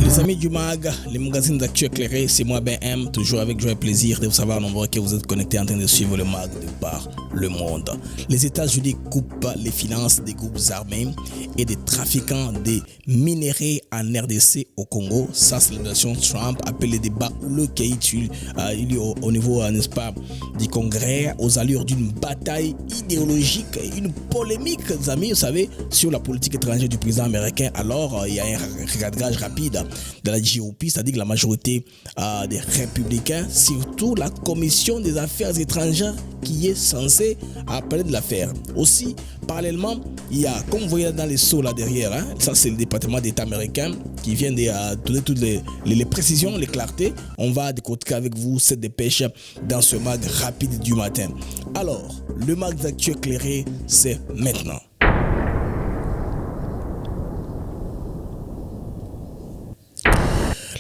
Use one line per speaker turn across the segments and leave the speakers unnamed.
Les amis du MAG, les magazines d'actu éclairés, c'est moi Ben M, toujours avec joie et plaisir de vous savoir nombreux que vous êtes connectés en train de suivre le MAG de par le monde. Les États-Unis coupent les finances des groupes armés et des trafiquants des minerais en RDC au Congo. Ça, c'est l'administration Trump appelle les débats houleux qui il y a au niveau, n'est-ce pas, du Congrès, aux allures d'une bataille idéologique, une polémique, les amis, vous savez, sur la politique étrangère du président américain. Alors, il y a un recadrage rapide de la GOP, c'est-à-dire que la majorité des républicains, surtout la commission des affaires étrangères qui est censée parler de l'affaire. Aussi, parallèlement, il y a, comme vous voyez dans les sauts là derrière, ça c'est le département d'État américain qui vient de donner toutes les précisions, les clartés. On va décortiquer avec vous cette dépêche dans ce mag rapide du matin. Alors, le mag d'actu éclairé, c'est maintenant.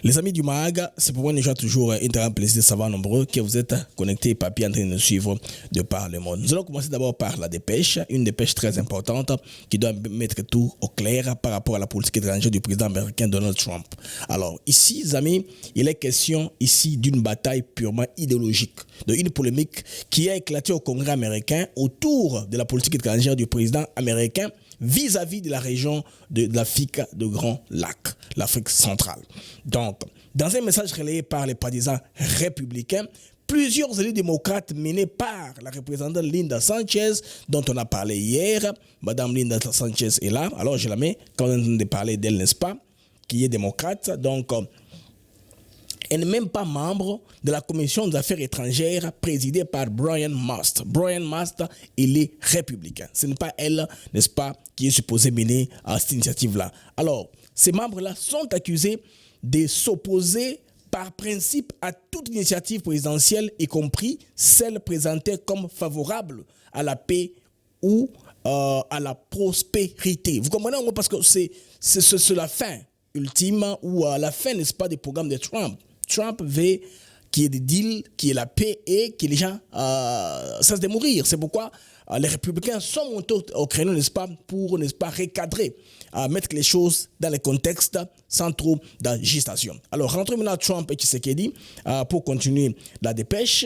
Les amis du MAG, c'est pour moi déjà toujours un grand plaisir de savoir nombreux que vous êtes connectés et papier en train de nous suivre de par le monde. Nous allons commencer d'abord par la dépêche, une dépêche très importante qui doit mettre tout au clair par rapport à la politique étrangère du président américain Donald Trump. Alors ici, les amis, il est question ici d'une bataille purement idéologique, d'une polémique qui a éclaté au Congrès américain autour de la politique étrangère du président américain vis-à-vis de la région de l'Afrique de Grand Lac, l'Afrique centrale. Donc, dans un message relayé par les partisans républicains, plusieurs élus démocrates menés par la représentante Linda Sanchez, dont on a parlé hier, Madame Linda Sanchez est là, alors je la mets quand on est en train de parler d'elle, n'est-ce pas, qui est démocrate, donc elle n'est même pas membre de la commission des affaires étrangères présidée par Brian Mast. Brian Mast, il est républicain. Ce n'est pas elle, n'est-ce pas, qui est supposée mener à cette initiative-là. Alors, ces membres-là sont accusés de s'opposer par principe à toute initiative présidentielle, y compris celle présentée comme favorable à la paix ou à la prospérité. Vous comprenez? Parce que c'est la fin ultime ou la fin, n'est-ce pas, des programmes de Trump. Trump veut qu'il y ait des deals, qu'il y ait la paix et que les gens cessent de mourir. C'est pourquoi les républicains sont montés au créneau, n'est-ce pas, pour, n'est-ce pas, recadrer, mettre les choses dans le contexte sans trop d'agitation. Alors, rentrons maintenant à Trump et Tshisekedi pour continuer la dépêche.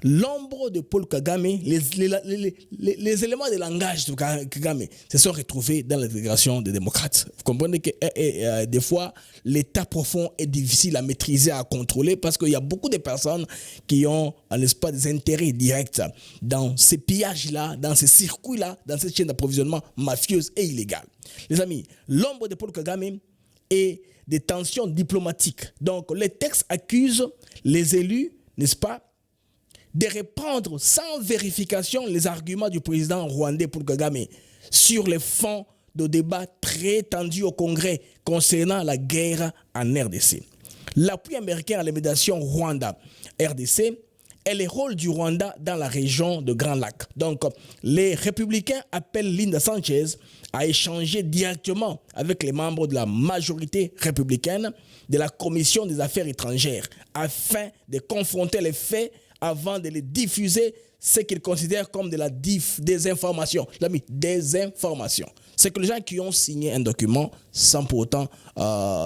L'ombre de Paul Kagame, les éléments de langage de Kagame se sont retrouvés dans l'intégration des démocrates. Vous comprenez que des fois, l'état profond est difficile à maîtriser, à contrôler, parce qu'il y a beaucoup de personnes qui ont, n'est-ce pas, des intérêts directs dans ces pillages-là, dans ces circuits-là, dans cette chaîne d'approvisionnement mafieuse et illégale. Les amis, l'ombre de Paul Kagame est des tensions diplomatiques. Donc, les textes accusent les élus, n'est-ce pas, de reprendre sans vérification les arguments du président rwandais Paul Kagame sur les fonds de débat très tendus au Congrès concernant la guerre en RDC. L'appui américain à la médiation Rwanda-RDC est le rôle du Rwanda dans la région de Grand Lac. Donc, les républicains appellent Linda Sanchez à échanger directement avec les membres de la majorité républicaine de la Commission des affaires étrangères afin de confronter les faits avant de les diffuser, ce qu'ils considèrent comme de la désinformation. L'ami, désinformation. C'est que les gens qui ont signé un document sans pour autant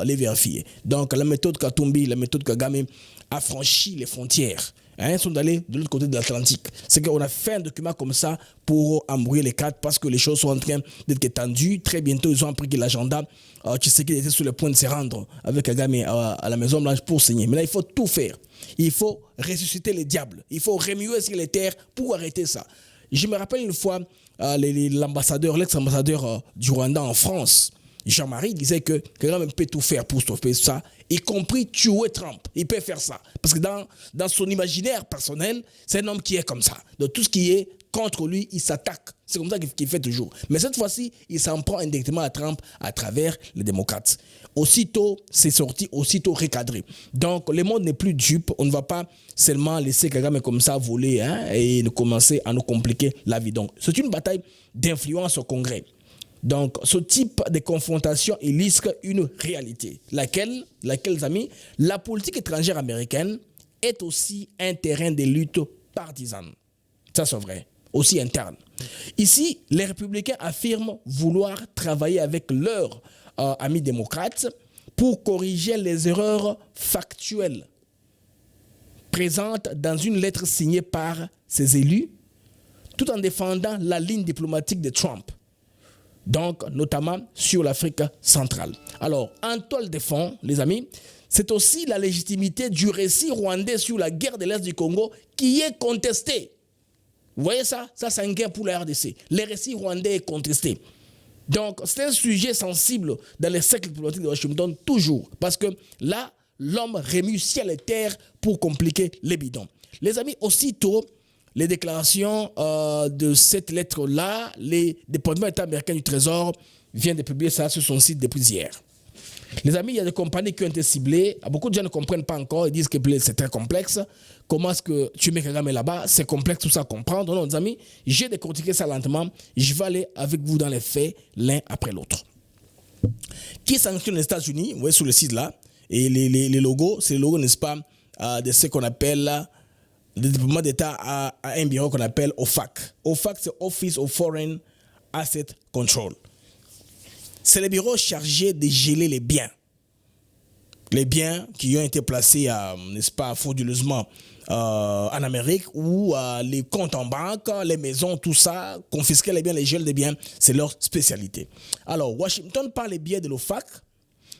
les vérifier. Donc, la méthode Katumbi, la méthode Kagame a franchi les frontières. Ils sont allés de l'autre côté de l'Atlantique. C'est qu'on a fait un document comme ça pour embrouiller les cartes parce que les choses sont en train d'être étendues. Très bientôt, ils ont appris que l'agenda, tu sais qu'il était sur le point de se rendre avec Kagame à la Maison Blanche pour signer. Mais là, il faut tout faire. Il faut ressusciter les diables. Il faut remuer sur les terres pour arrêter ça. Je me rappelle une fois, l'ambassadeur, l'ex-ambassadeur du Rwanda en France, Jean-Marie, disait que Kagame peut tout faire pour stopper ça, y compris tuer Trump. Il peut faire ça. Parce que dans son imaginaire personnel, c'est un homme qui est comme ça. Donc tout ce qui est contre lui, il s'attaque. C'est comme ça qu'il fait toujours. Mais cette fois-ci, il s'en prend indirectement à Trump à travers les démocrates. Aussitôt, c'est sorti, aussitôt recadré. Donc, le monde n'est plus dupe. On ne va pas seulement laisser Kagame comme ça voler et commencer à nous compliquer la vie. Donc, c'est une bataille d'influence au Congrès. Donc, ce type de confrontation illustre une réalité, laquelle, les amis, la politique étrangère américaine est aussi un terrain de lutte partisane. Ça, c'est vrai, aussi interne. Ici, les républicains affirment vouloir travailler avec leurs amis démocrates pour corriger les erreurs factuelles présentes dans une lettre signée par ses élus, tout en défendant la ligne diplomatique de Trump. Donc, notamment sur l'Afrique centrale. Alors, en toile de fond, les amis, c'est aussi la légitimité du récit rwandais sur la guerre de l'Est du Congo qui est contestée. Vous voyez ça? Ça, c'est un gain pour la RDC. Le récit rwandais est contesté. Donc, c'est un sujet sensible dans les cercles diplomatiques de Washington, toujours. Parce que là, l'homme remue ciel et terre pour compliquer les bidons. Les amis, aussitôt, les déclarations de cette lettre-là, le département d'État américain du Trésor vient de publier ça sur son site depuis hier. Les amis, il y a des compagnies qui ont été ciblées. Beaucoup de gens ne comprennent pas encore. Ils disent que c'est très complexe. Comment est-ce que tu mets Kagame là-bas? C'est complexe tout ça à comprendre. Non, les amis, j'ai décortiqué ça lentement. Je vais aller avec vous dans les faits, l'un après l'autre. Qui sanctionne les États-Unis? Vous voyez sur le site là. Et les logos, c'est le logo, n'est-ce pas, de ce qu'on appelle le département d'État à un bureau qu'on appelle OFAC. OFAC, c'est Office of Foreign Asset Control. C'est le bureau chargé de geler les biens. Les biens qui ont été placés, n'est-ce pas, frauduleusement en Amérique, ou les comptes en banque, les maisons, tout ça, confisquer les biens, les gels des biens, c'est leur spécialité. Alors, Washington, par le biais de l'OFAC,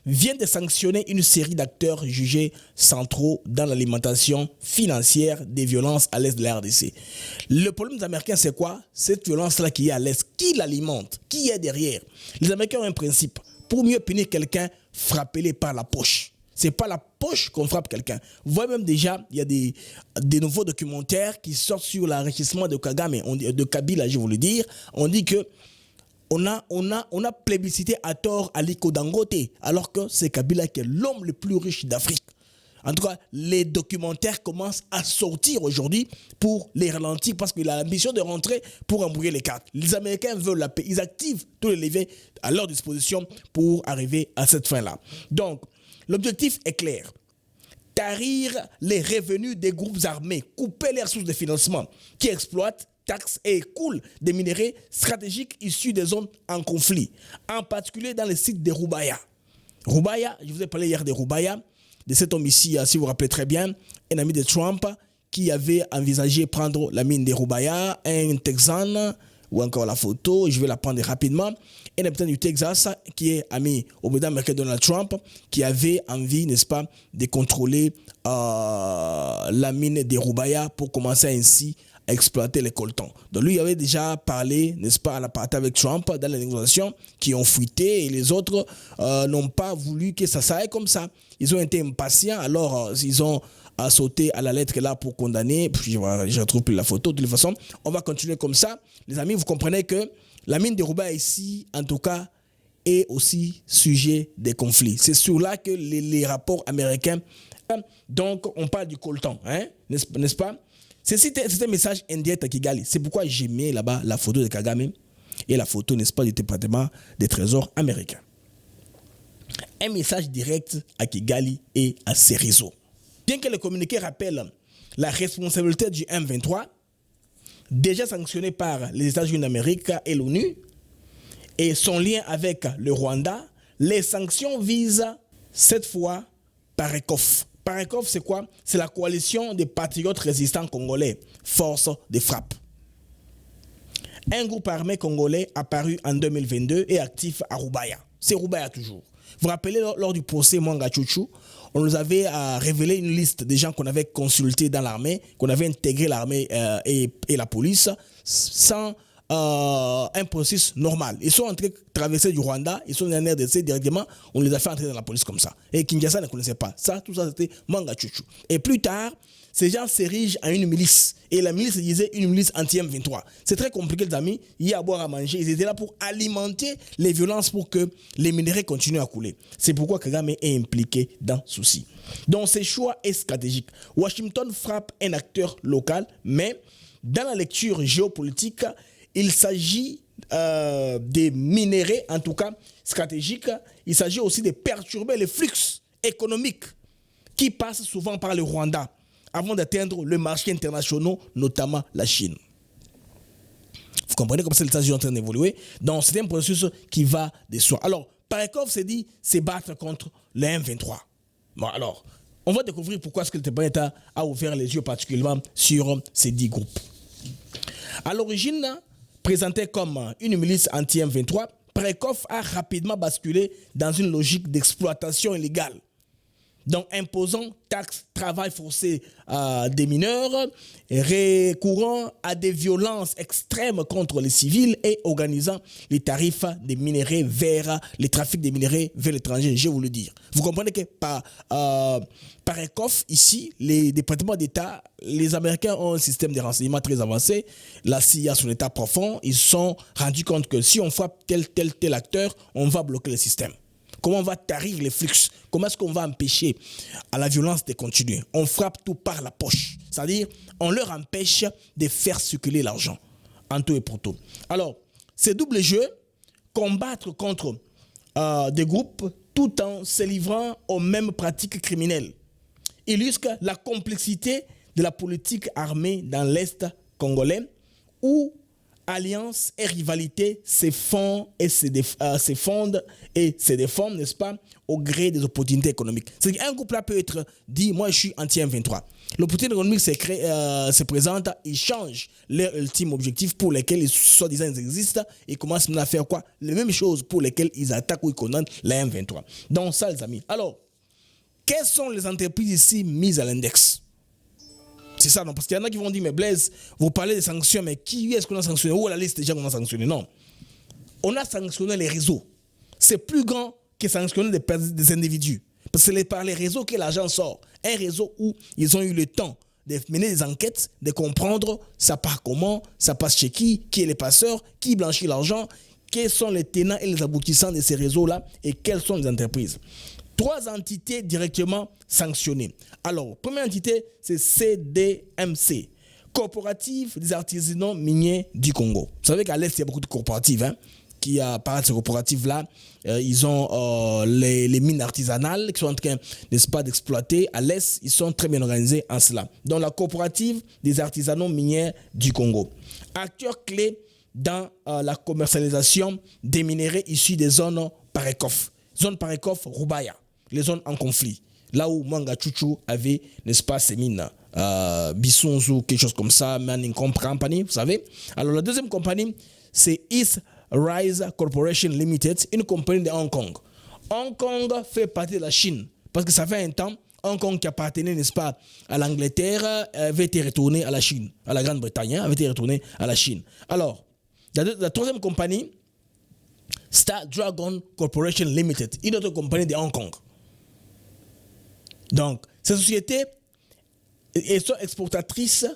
vient de sanctionner une série d'acteurs jugés centraux dans l'alimentation financière des violences à l'est de la RDC. Le problème des Américains, c'est quoi? Cette violence-là qui est à l'est, qui l'alimente? Qui est derrière? Les Américains ont un principe. Pour mieux punir quelqu'un, frappez-les par la poche. C'est pas la poche qu'on frappe quelqu'un. Vous voyez même déjà, il y a des nouveaux documentaires qui sortent sur l'enrichissement de Kagame, de Kabila, je veux le dire. On dit que on a plébiscité à tort Aliko Dangote, alors que c'est Kabila qui est l'homme le plus riche d'Afrique. En tout cas, les documentaires commencent à sortir aujourd'hui pour les ralentir parce qu'il a l'ambition de rentrer pour embrouiller les cartes. Les Américains veulent la paix. Ils activent tous les leviers à leur disposition pour arriver à cette fin-là. Donc, l'objectif est clair. Tarir les revenus des groupes armés, couper les ressources de financement qui exploitent, taxes et écoulent des minerais stratégiques issus des zones en conflit, en particulier dans le site de Rubaya. Rubaya, je vous ai parlé hier de Rubaya, de cet homme ici, si vous vous rappelez très bien, un ami de Trump qui avait envisagé prendre la mine de Rubaya, un Texan, ou encore la photo, je vais la prendre rapidement, un habitant du Texas qui est ami au président américain Donald Trump, qui avait envie, n'est-ce pas, de contrôler la mine de Rubaya pour commencer ainsi à exploiter les coltons. Donc lui, il avait déjà parlé, n'est-ce pas, à la partie avec Trump dans les négociations qui ont fuité et les autres n'ont pas voulu que ça s'aille comme ça. Ils ont été impatients, alors ils ont sauté à la lettre là pour condamner. Puis je ne retrouve plus la photo. De toute façon, on va continuer comme ça. Les amis, vous comprenez que la mine de Rubaya ici, en tout cas, est aussi sujet des conflits. C'est sur là que les rapports américains, donc on parle du coltan, hein, n'est-ce pas? C'est un message indirect à Kigali. C'est pourquoi j'ai mis là-bas la photo de Kagame et la photo, n'est-ce pas, du département des trésors américains. Un message direct à Kigali et à ses réseaux. Bien que le communiqué rappelle la responsabilité du M23, déjà sanctionné par les États-Unis d'Amérique et l'ONU, et son lien avec le Rwanda, les sanctions visent cette fois Parekof. Parekof, c'est quoi? C'est la coalition des patriotes résistants congolais, force de frappe. Un groupe armé congolais apparu en 2022 et actif à Rubaya. C'est Rubaya toujours. Vous vous rappelez, lors du procès Mwanga Chuchu, on nous avait révélé une liste des gens qu'on avait consultés dans l'armée, qu'on avait intégré l'armée et la police sans un processus normal. Ils sont entrés traverser du Rwanda, ils sont en RDC directement, on les a fait entrer dans la police comme ça. Et Kinshasa ne connaissait pas. Ça, tout ça, c'était Mwanga Chuchu. Et plus tard, ces gens s'érigent en une milice. Et la milice se disait une milice anti-M23. C'est très compliqué, les amis. Il y a à boire, à manger. Ils étaient là pour alimenter les violences pour que les minerais continuent à couler. C'est pourquoi Kagame est impliqué dans ceci. Donc, ces choix est stratégique. Washington frappe un acteur local, mais dans la lecture géopolitique, il s'agit des minéraux, en tout cas stratégiques. Il s'agit aussi de perturber les flux économiques qui passent souvent par le Rwanda avant d'atteindre le marché international, notamment la Chine. Vous comprenez comme ça les États-Unis sont en train d'évoluer. Donc c'est un processus qui va de soi. Alors, Parekov s'est dit c'est battre contre le M23. Bon, alors, on va découvrir pourquoi est-ce que le État a ouvert les yeux particulièrement sur ces 10 groupes. À l'origine, présenté comme une milice anti-M23, Parekov a rapidement basculé dans une logique d'exploitation illégale. Donc, imposant taxes, travail forcé des mineurs, recourant à des violences extrêmes contre les civils et organisant les tarifs des minéraux vers les trafics des minéraux vers l'étranger, je vais vous le dire. Vous comprenez que par ECOF, ici, les départements d'État, les Américains ont un système de renseignement très avancé, la CIA son état profond, ils se sont rendus compte que si on frappe tel acteur, on va bloquer le système. Comment on va tarir les flux? Comment est-ce qu'on va empêcher à la violence de continuer? On frappe tout par la poche. C'est-à-dire, on leur empêche de faire circuler l'argent, en tout et pour tout. Alors, c'est double jeu, combattre contre des groupes tout en se livrant aux mêmes pratiques criminelles, illustre la complexité de la politique armée dans l'Est congolais, où alliance et rivalité se fondent et se défendent, n'est-ce pas, au gré des opportunités économiques. C'est-à-dire qu'un groupe là peut être dit, moi je suis anti-M23. L'opportunité économique se présente, ils changent leur ultime objectif pour lesquels ils soi-disant ils existent et commencent à faire quoi? Les mêmes choses pour lesquelles ils attaquent ou ils condamnent la M23. Donc ça les amis. Alors, quelles sont les entreprises ici mises à l'index? C'est ça, non? Parce qu'il y en a qui vont dire, mais Blaise, vous parlez des sanctions, mais qui est-ce qu'on a sanctionné? Où est la liste des gens qu'on a sanctionné? Non. On a sanctionné les réseaux. C'est plus grand que sanctionner des individus. Parce que c'est par les réseaux que l'argent sort. Un réseau où ils ont eu le temps de mener des enquêtes, de comprendre ça part comment, ça passe chez qui est le passeur, qui blanchit l'argent, quels sont les tenants et les aboutissants de ces réseaux-là et quelles sont les entreprises. 3 entités directement sanctionnées. Alors, première entité, c'est CDMC, Coopérative des artisanaux miniers du Congo. Vous savez qu'à l'Est, il y a beaucoup de coopératives qui apparaissent, ces coopératives-là. Ils ont les mines artisanales qui sont en train, n'est-ce pas, d'exploiter. À l'Est, ils sont très bien organisés en cela. Donc, la Coopérative des artisanaux miniers du Congo. Acteur clé dans la commercialisation des minéraux issus des zones Parekov. Zone Parekov, Rubaya. Les zones en conflit. Là où Manga Chuchu avait, n'est-ce pas, ses mines, Bissonzo, quelque chose comme ça, Manning Company, vous savez. Alors la deuxième compagnie, c'est East Rise Corporation Limited, une compagnie de Hong Kong. Hong Kong fait partie de la Chine, parce que ça fait un temps, Hong Kong qui appartenait, n'est-ce pas, à l'Angleterre, avait été retourné à la Chine, à la Grande-Bretagne, avait été retourné à la Chine. Alors, la troisième compagnie, Star Dragon Corporation Limited, une autre compagnie de Hong Kong. Donc, ces sociétés elles sont exportatrices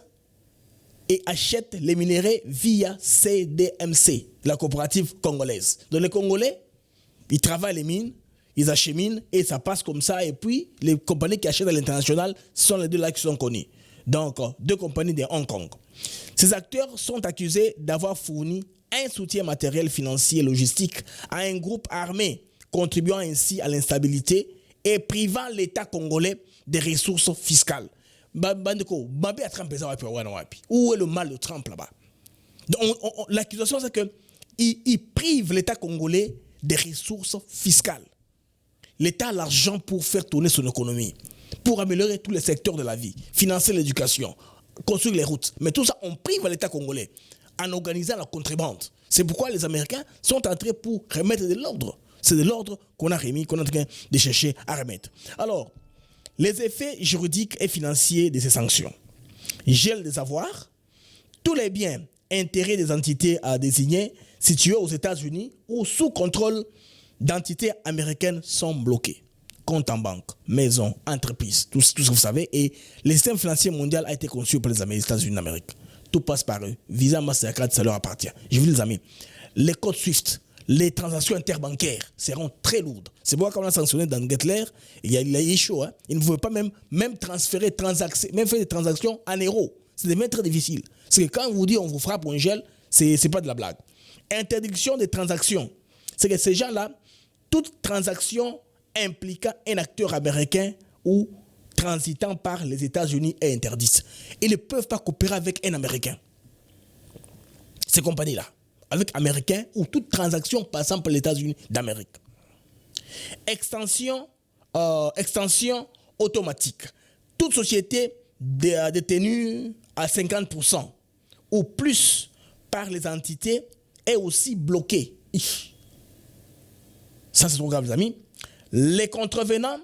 et achètent les minéraux via CDMC, la coopérative congolaise. Donc, les Congolais, ils travaillent les mines, ils acheminent et ça passe comme ça. Et puis, les compagnies qui achètent à l'international sont les deux là qui sont connues. Donc, 2 compagnies de Hong Kong. Ces acteurs sont accusés d'avoir fourni un soutien matériel, financier et logistique à un groupe armé, contribuant ainsi à l'instabilité et privant l'État congolais des ressources fiscales. Où est le mal de Trump là-bas? L'accusation, c'est qu'il prive l'État congolais des ressources fiscales. L'État a l'argent pour faire tourner son économie, pour améliorer tous les secteurs de la vie, financer l'éducation, construire les routes. Mais tout ça, on prive l'État congolais en organisant la contrebande. C'est pourquoi les Américains sont entrés pour remettre de l'ordre. C'est de l'ordre qu'on a remis, qu'on est en train de chercher à remettre. Alors, les effets juridiques et financiers de ces sanctions. Gel des avoirs, tous les biens, intérêts des entités à désigner situées aux États-Unis ou sous contrôle d'entités américaines sont bloqués. Compte en banque, maison, entreprise, tout ce que vous savez. Et le système financier mondial a été conçu par les États-Unis d'Amérique. Tout passe par eux. Visa, Mastercard, ça leur appartient. Je vous dis les amis, les codes SWIFT, les transactions interbancaires seront très lourdes. C'est pourquoi quand on a sanctionné Dan Gettler, il a eu chaud. Il ne pouvait pas même transférer, même faire des transactions en euros. C'est devenu très difficile. C'est que quand on vous dit on vous frappe ou on gèle, c'est pas de la blague. Interdiction des transactions. C'est que ces gens-là, toute transaction impliquant un acteur américain ou transitant par les États-Unis est interdite. Ils ne peuvent pas coopérer avec un Américain. Ces compagnies-là, avec Américains ou toute transaction passant par les États-Unis d'Amérique. Extension automatique. Toute société détenue à 50% ou plus par les entités est aussi bloquée. Ça, c'est trop grave, les amis. Les contrevenants,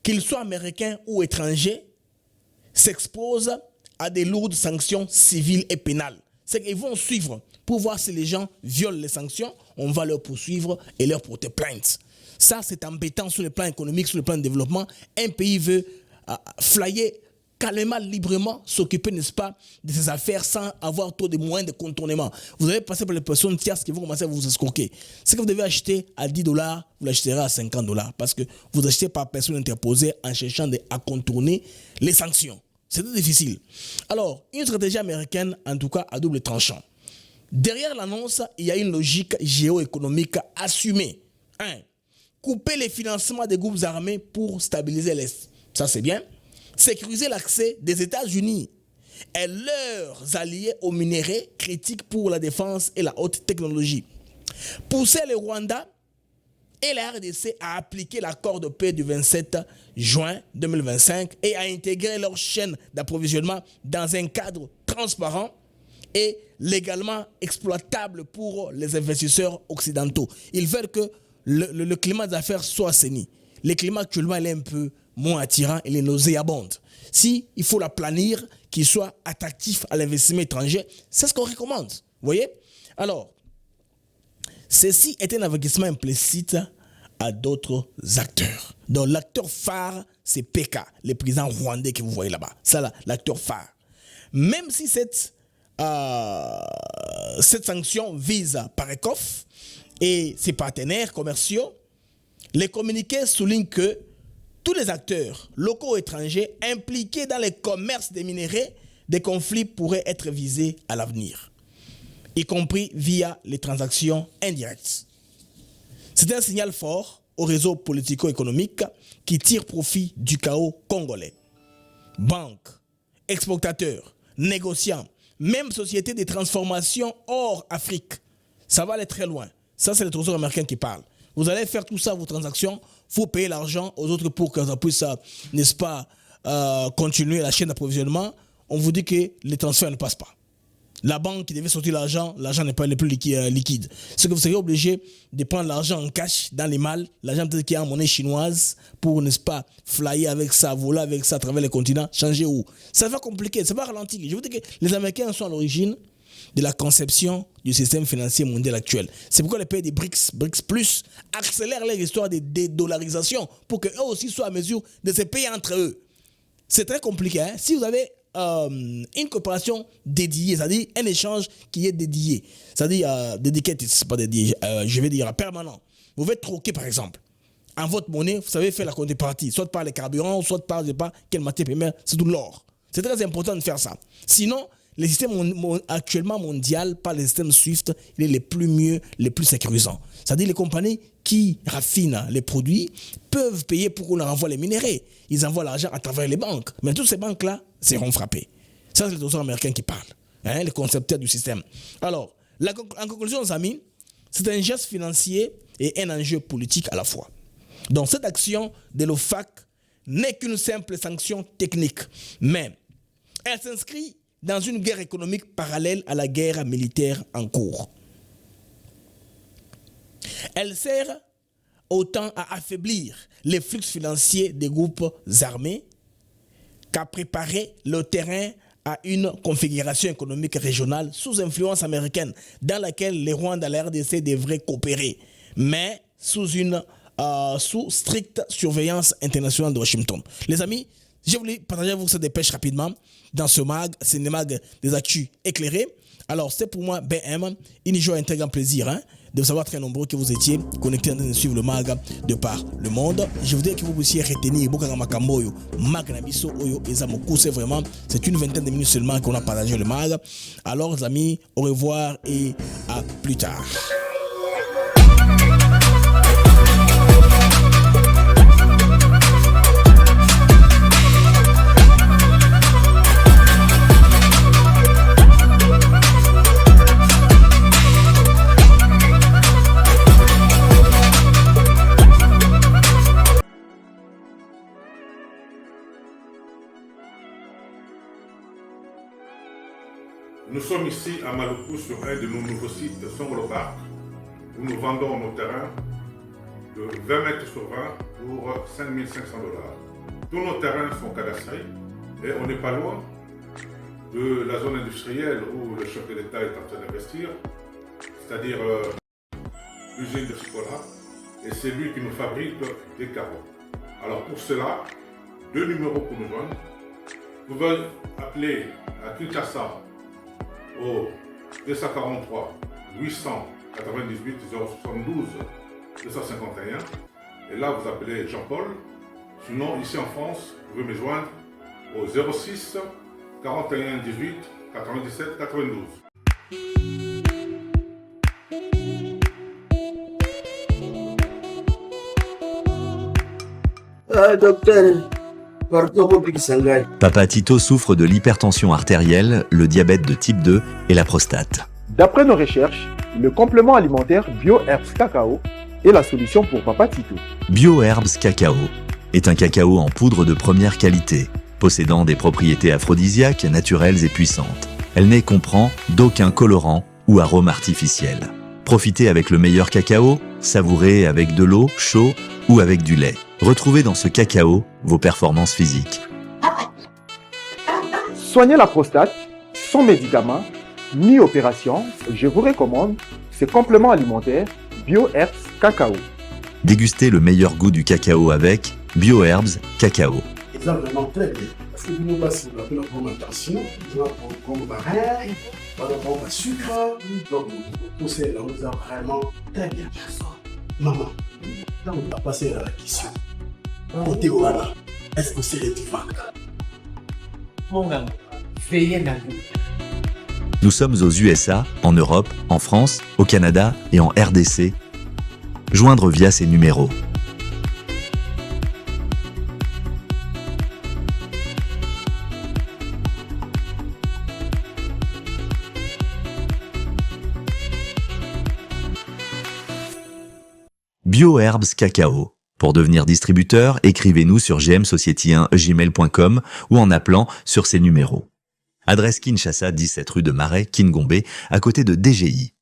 qu'ils soient américains ou étrangers, s'exposent à des lourdes sanctions civiles et pénales. C'est qu'ils vont suivre pour voir si les gens violent les sanctions, on va leur poursuivre et leur porter plainte. Ça, c'est embêtant sur le plan économique, sur le plan de développement. Un pays veut flyer calmement, librement, s'occuper, n'est-ce pas, de ses affaires sans avoir trop de moyens de contournement. Vous allez passer par les personnes tierces qui vont commencer à vous escroquer. Ce que vous devez acheter à $10, vous l'achèterez à $50 parce que vous achetez par personne interposée en cherchant à contourner les sanctions. C'est très difficile. Alors, une stratégie américaine, en tout cas, à double tranchant. Derrière l'annonce, il y a une logique géoéconomique assumée. 1. Couper les financements des groupes armés pour stabiliser l'Est. Ça, c'est bien. Sécuriser l'accès des États-Unis et leurs alliés aux minéraux critiques pour la défense et la haute technologie. Pousser le Rwanda et la RDC à appliquer l'accord de paix du 27 juin 2025 et à intégrer leur chaîne d'approvisionnement dans un cadre transparent et légalement exploitable pour les investisseurs occidentaux. Ils veulent que le climat d'affaires soit assaini. Le climat actuellement, il est un peu moins attirant, il est nauséabonde. Si il faut l'aplanir, qu'il soit attractif à l'investissement étranger, c'est ce qu'on recommande. Vous voyez? Alors, ceci est un avertissement implicite à d'autres acteurs. Donc, l'acteur phare, c'est PK, le président rwandais que vous voyez là-bas. C'est l'acteur phare. Même si cette sanction vise Parekov et ses partenaires commerciaux, les communiqués soulignent que tous les acteurs, locaux ou étrangers, impliqués dans le commerce des minéraux, des conflits pourraient être visés à l'avenir, y compris via les transactions indirectes. C'est un signal fort au réseau politico-économique qui tire profit du chaos congolais. Banques, exportateurs, négociants, même sociétés de transformation hors Afrique, ça va aller très loin. Ça, c'est le trésor américain qui parle. Vous allez faire tout ça, vos transactions, il faut payer l'argent aux autres pour que ça puisse, n'est-ce pas, continuer la chaîne d'approvisionnement. On vous dit que les transferts ne passent pas. La banque qui devait sortir l'argent n'est pas le plus liquide. C'est que vous serez obligé de prendre l'argent en cash dans les malles, l'argent peut-être qui est en monnaie chinoise, pour, n'est-ce pas, flyer avec ça, voler avec ça à travers les continents, changer où. Ça va compliquer, ça va ralentir. Je vous dis que les Américains sont à l'origine de la conception du système financier mondial actuel. C'est pourquoi les pays des BRICS Plus, accélèrent leur histoire de dédollarisation pour qu'eux aussi soient à mesure de se payer entre eux. C'est très compliqué. Hein? Si vous avez une coopération dédiée, c'est-à-dire un échange qui est dédié, c'est-à-dire dedicated, c'est pas dédié, je vais dire permanent. Vous pouvez troquer par exemple en votre monnaie, vous savez faire la contrepartie, soit par les carburants, soit par je sais pas quelle matière première, c'est tout l'or. C'est très important de faire ça. Sinon, le système actuellement mondial, par le système SWIFT, il est le plus sécurisant. C'est-à-dire les compagnies qui raffinent les produits peuvent payer pour qu'on leur envoie les minéraux. Ils envoient l'argent à travers les banques. Mais toutes ces banques-là seront frappées. Ça, c'est le trésor américain qui parle, hein, les concepteurs du système. Alors, en conclusion, les amis, c'est un geste financier et un enjeu politique à la fois. Donc, cette action de l'OFAC n'est qu'une simple sanction technique, mais elle s'inscrit dans une guerre économique parallèle à la guerre militaire en cours. Elle sert autant à affaiblir les flux financiers des groupes armés qu'à préparer le terrain à une configuration économique régionale sous influence américaine dans laquelle les Rwandais et la RDC devraient coopérer, mais sous stricte surveillance internationale de Washington. Les amis, je voulais partager avec vous cette dépêche rapidement dans ce mag, c'est le mag des actus éclairés. Alors, c'est pour moi, BM, une joie et un très grand plaisir de savoir très nombreux que vous étiez connectés en train de suivre le MAG de par le monde. Je voudrais que vous puissiez retenir Bokanga Makamboyo, MAG Nabiso Oyo et Zamoku. C'est vraiment, c'est une vingtaine de minutes seulement qu'on a partagé le MAG. Alors, les amis, au revoir et à plus tard.
Nous sommes ici à Maluku sur un de nos nouveaux sites Songolo Park où nous vendons nos terrains de 20 mètres sur 20 pour 5 500 $. Tous nos terrains sont cadastrés et on n'est pas loin de la zone industrielle où le chef de l'État est en train d'investir, c'est-à-dire l'usine de Sikola, et c'est lui qui nous fabrique des carreaux. Alors pour cela, 2 numéros pour nous joindre. Vous pouvez appeler à Kinshasa au 243 898 072 251 et là vous appelez Jean-Paul. Sinon ici en France vous pouvez me joindre au 06 41 18 97 92.
Docteur,
Papa Tito souffre de l'hypertension artérielle, le diabète de type 2 et la prostate.
D'après nos recherches, le complément alimentaire BioHerbs Cacao est la solution pour Papa Tito.
BioHerbs Cacao est un cacao en poudre de première qualité, possédant des propriétés aphrodisiaques, naturelles et puissantes. Elle ne comprend d'aucun colorant ou arôme artificiel. Profitez avec le meilleur cacao, savourez avec de l'eau, chaud ou avec du lait. Retrouvez dans ce cacao vos performances physiques.
Soignez la prostate sans médicaments ni opération. Je vous recommande ce complément alimentaire BioHerbs Cacao.
Dégustez le meilleur goût du cacao avec BioHerbs Cacao.
C'est vraiment très bien. Parce que nous passons la bonne attention, nous avons comme barrière, nous avons le sucre, donc tout ça, nous avons vraiment très bien. Maman, là on va passer à la question. Côté Ouana, est-ce que c'est les divacres?
Mon gars, veillez dans vous.
Nous sommes aux USA, en Europe, en France, au Canada et en RDC. Joindre via ces numéros. BioHerbs Cacao. Pour devenir distributeur, écrivez-nous sur gmsociety1gmail.com ou en appelant sur ces numéros. Adresse Kinshasa, 17 rue de Marais, Kingombe, à côté de DGI.